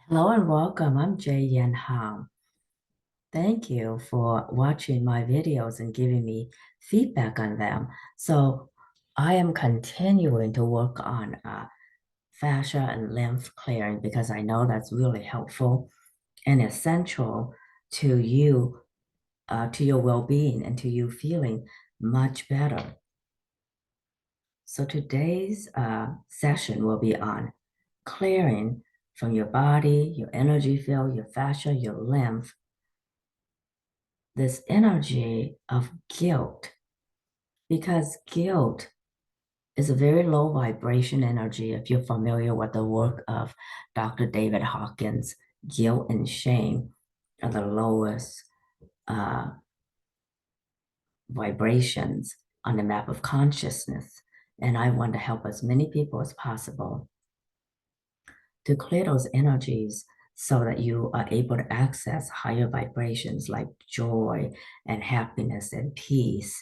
Hello and welcome. I'm Jay Yen Ham. Thank you for watching my videos and giving me feedback on them. So I am continuing to work on fascia and lymph clearing because I know that's really helpful and essential to you, to your well-being and to you feeling much better. So today's session will be on clearing from your body, your energy field, your fascia, your lymph, this energy of guilt, because guilt is a very low vibration energy. If you're familiar with the work of Dr. David Hawkins, guilt and shame are the lowest uh, vibrations on the map of consciousness. And I want to help as many people as possible to clear those energies so that you are able to access higher vibrations like joy and happiness and peace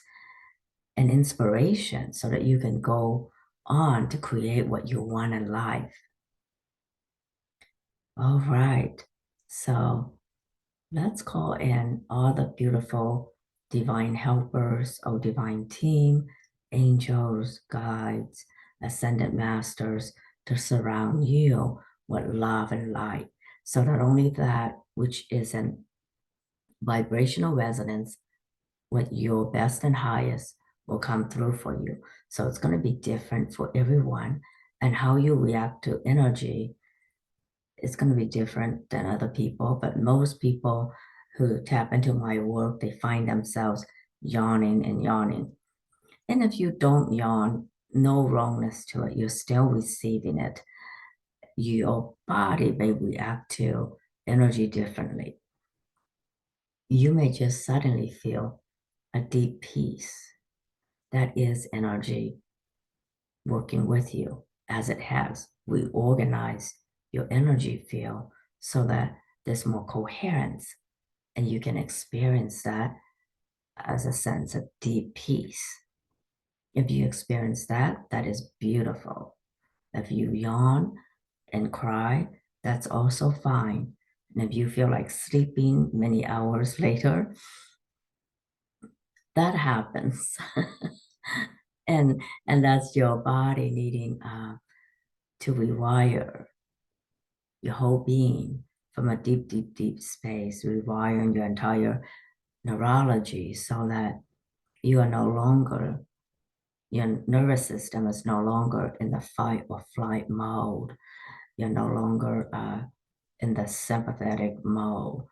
and inspiration so that you can go on to create what you want in life. All right. So let's call in all the beautiful divine helpers or divine team, angels, guides, ascended masters to surround you with love and light. So not only that which is in vibrational resonance what your best and highest will come through for you. So it's going to be different for everyone. And how you react to energy is going to be different than other people. But most people who tap into my work, they find themselves yawning and yawning. And if you don't yawn, no wrongness to it. You're still receiving it. Your body may react to energy differently. You may just suddenly feel a deep peace. That is energy working with you as it has. We organize your energy field so that there's more coherence and you can experience that as a sense of deep peace. If you experience that, that is beautiful. If you yawn and cry, that's also fine. And if you feel like sleeping many hours later, that happens. and and that's your body needing to rewire your whole being from a deep, deep, deep space, rewiring your entire neurology so that you are no longer, your nervous system is no longer in the fight or flight mode. You're no longer in the sympathetic mode.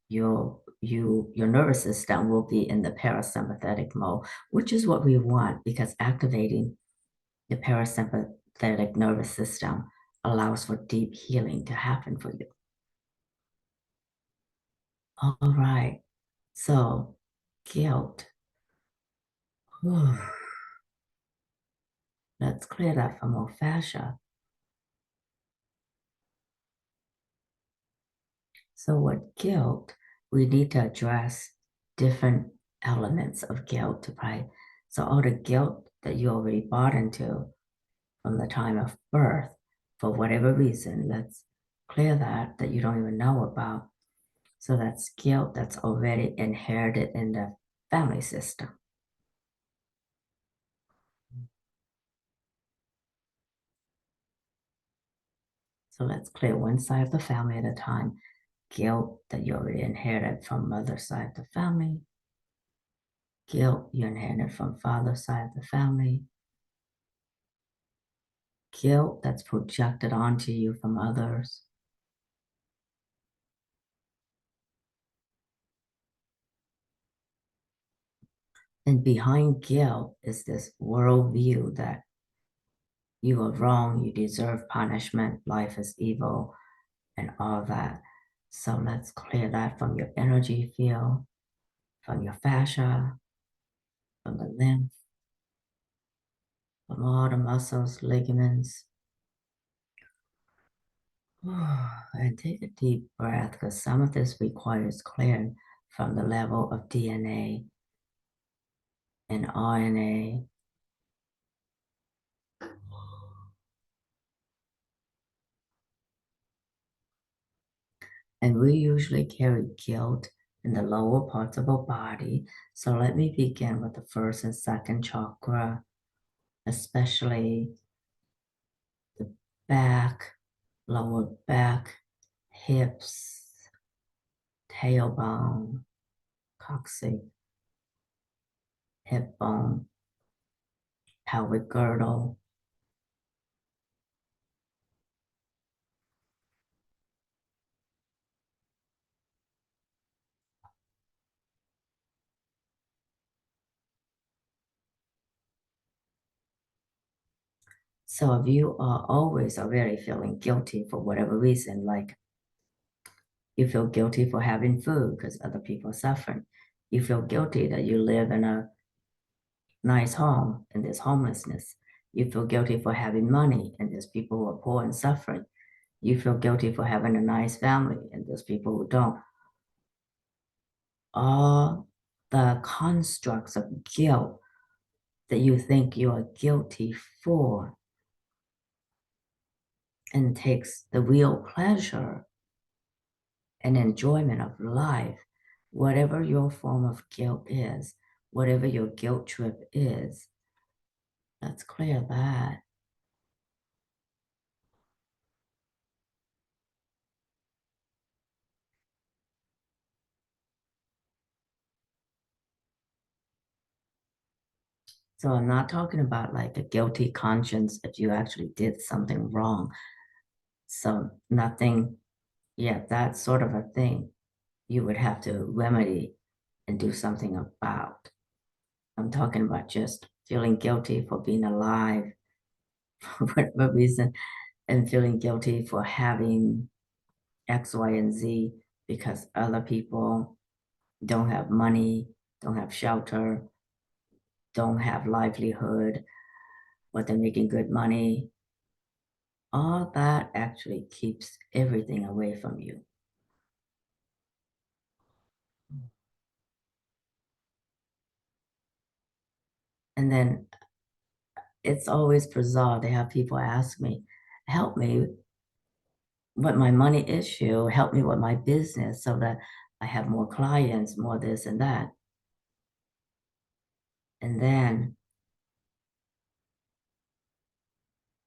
Your nervous system will be in the parasympathetic mode, which is what we want because activating the parasympathetic nervous system allows for deep healing to happen for you. All right. So, guilt. Let's clear that from our fascia. So, with guilt, we need to address different elements of guilt, right? So, all the guilt that you already bought into from the time of birth, for whatever reason, let's clear that you don't even know about. So, that's guilt that's already inherited in the family system. So let's clear one side of the family at a time. Guilt that you already inherited from mother's side of the family. Guilt you inherited from father's side of the family. Guilt that's projected onto you from others. And behind guilt is this worldview that you are wrong, you deserve punishment, life is evil, and all that. So let's clear that from your energy field, from your fascia, from the lymph, from all the muscles, ligaments. And take a deep breath because some of this requires clearing from the level of DNA and RNA. And we usually carry guilt in the lower parts of our body. So let me begin with the first and second chakra, especially the back, lower back, hips, tailbone, coccyx, hip bone, pelvic girdle. So if you are always already feeling guilty for whatever reason, like you feel guilty for having food because other people are suffering, you feel guilty that you live in a nice home and there's homelessness, you feel guilty for having money and there's people who are poor and suffering, you feel guilty for having a nice family and there's people who don't. All the constructs of guilt that you think you are guilty for and takes the real pleasure and enjoyment of life, whatever your form of guilt is, whatever your guilt trip is, let's clear that. So I'm not talking about like a guilty conscience if you actually did something wrong. So nothing, yeah, that sort of a thing you would have to remedy and do something about. I'm talking about just feeling guilty for being alive for whatever reason and feeling guilty for having X, Y, and Z because other people don't have money, don't have shelter, don't have livelihood, but they're making good money. All that actually keeps everything away from you. And then it's always bizarre to have people ask me, help me with my money issue, help me with my business so that I have more clients, more this and that. And then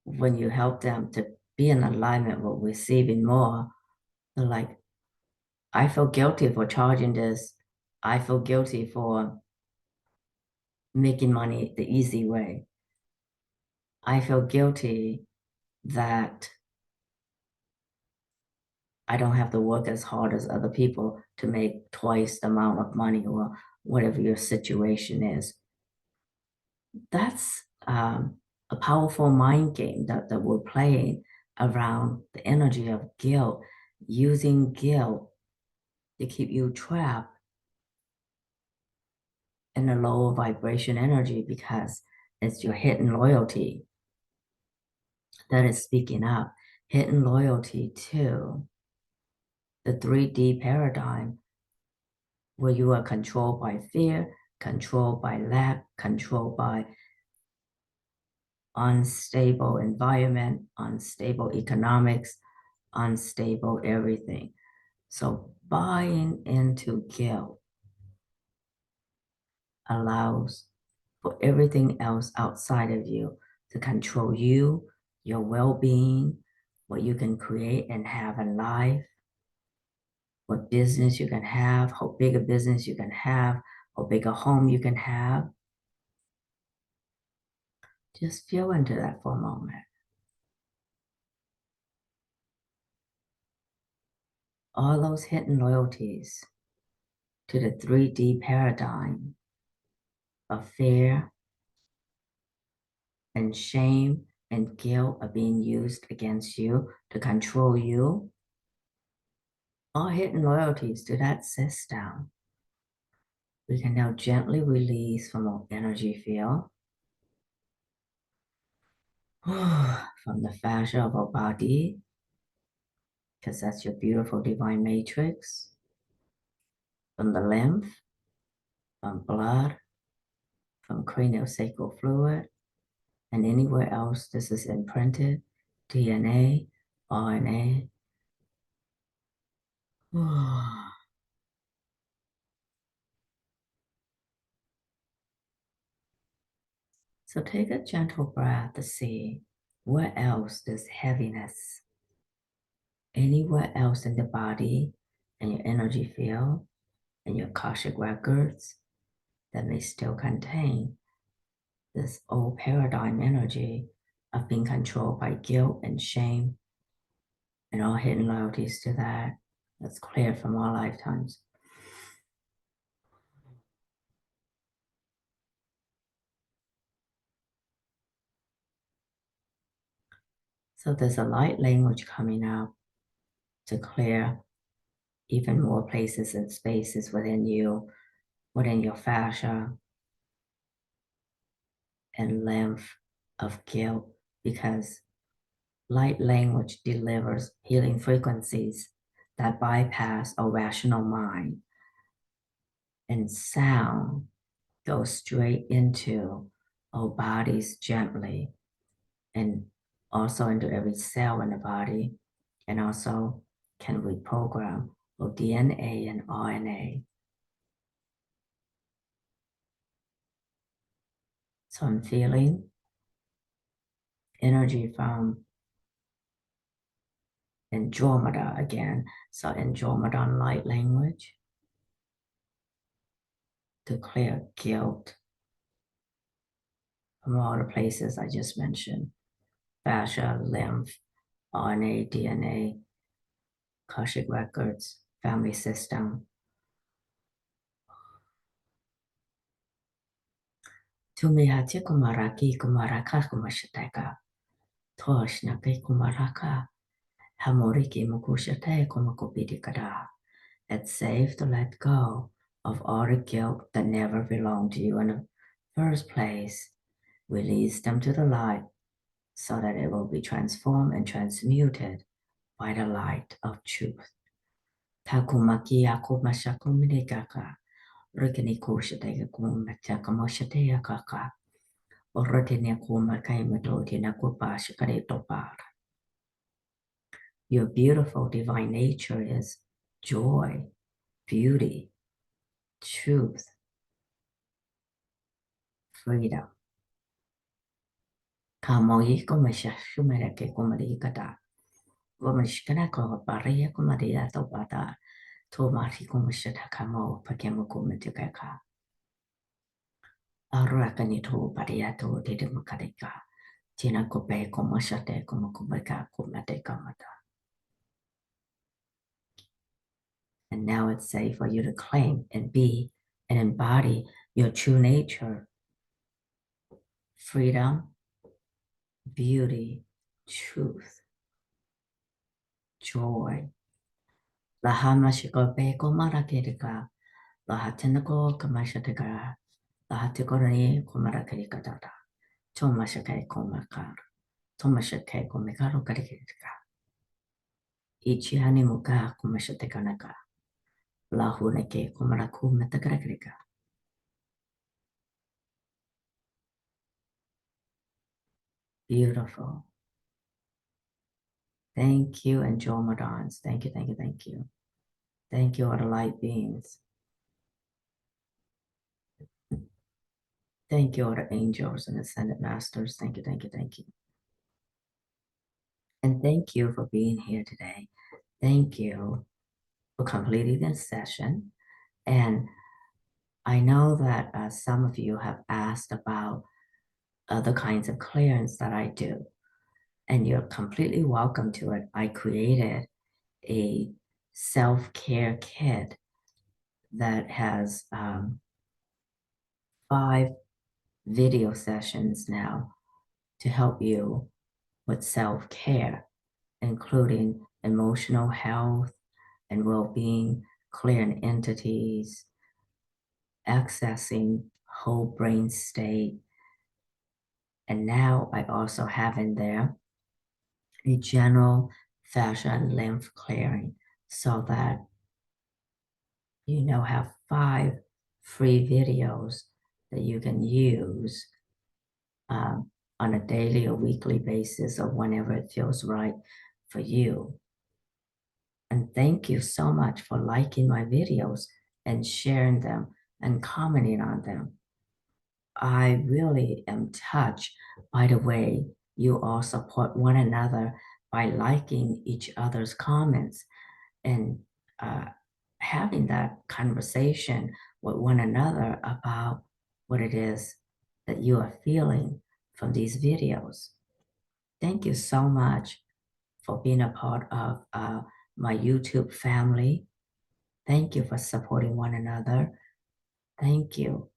when you help them to be in alignment with receiving more, they're like, I feel guilty for charging this. I feel guilty for making money the easy way. I feel guilty that I don't have to work as hard as other people to make twice the amount of money or whatever your situation is. That's a powerful mind game that we're playing around the energy of guilt, using guilt to keep you trapped in a lower vibration energy because it's your hidden loyalty that is speaking up. Hidden loyalty to the 3D paradigm where you are controlled by fear, controlled by lack, controlled by unstable environment, unstable economics, unstable everything. So buying into guilt allows for everything else outside of you to control you, your well-being, what you can create and have in life, what business you can have, how big a business you can have, how big a home you can have. Just feel into that for a moment. All those hidden loyalties to the 3D paradigm of fear and shame and guilt are being used against you to control you. All hidden loyalties to that system. We can now gently release from our energy field, from the fascia of our body, because that's your beautiful divine matrix, from the lymph, from blood, from craniosacral fluid, and anywhere else this is imprinted, DNA, RNA, So take a gentle breath to see where else there's heaviness, anywhere else in the body and your energy field and your Akashic records that may still contain this old paradigm energy of being controlled by guilt and shame and all hidden loyalties to that. That's cleared from all lifetimes. So there's a light language coming up to clear even more places and spaces within you, within your fascia and lymph of guilt, because light language delivers healing frequencies that bypass a rational mind, and sound goes straight into our bodies gently and also into every cell in the body, and also can reprogram our DNA and RNA. So I'm feeling energy from Andromeda again. So Andromeda light language to clear guilt from all the places I just mentioned: fascia, lymph, RNA, DNA, Akashic records, family system. Tumihati kumaraki kumaraka kumashateka. Toshnaki kumaraka. Hamoriki mukushate kumakubidikada. It's safe to let go of all the guilt that never belonged to you in the first place. Release them to the light so that it will be transformed and transmuted by the light of truth. Takumaki akumashakuminekaka. Rikini kushateka kumatakamashatea kaka. Orotine kumakaimadotina kupashakaretopara. Your beautiful divine nature is joy, beauty, truth, freedom. Kamoyi kumashashumereke kumarikata. Gomashkana ko baria kumaria topata. Tomati kumashata kamo pakemo kumatikaka. Arakani to bariato didimakadeka. Tina kope kumashate kumakumaka kumatekamata. And now it's safe for you to claim and be and embody your true nature: freedom, beauty, truth, joy. Lahama shikope komarakerika, lahatenako kamashateka, lahatikorani komarakerika dada, tomashake komakar, tomashake komikaro karikirika, ichihani muka komashatekanaka, lahuneke komaraku metakarakirika. Beautiful. Thank you, Andromedans. Thank you, thank you, thank you. Thank you, all the light beings. Thank you, all the angels and ascended masters. Thank you, thank you, thank you. And thank you for being here today. Thank you for completing this session. And I know that some of you have asked about other kinds of clearance that I do, and you're completely welcome to it. I created a self-care kit that has 5 video sessions now to help you with self-care, including emotional health and well-being, clearing entities, accessing whole brain state. And now I also have in there a general fascia and lymph clearing, so that you now have 5 free videos that you can use on a daily or weekly basis, or whenever it feels right for you. And thank you so much for liking my videos and sharing them and commenting on them. I really am touched by the way you all support one another by liking each other's comments and uh, having that conversation with one another about what it is that you are feeling from these videos. Thank you so much for being a part of my YouTube family. Thank you for supporting one another. Thank you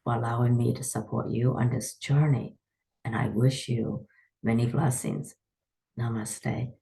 for allowing me to support you on this journey. And I wish you many blessings. Namaste.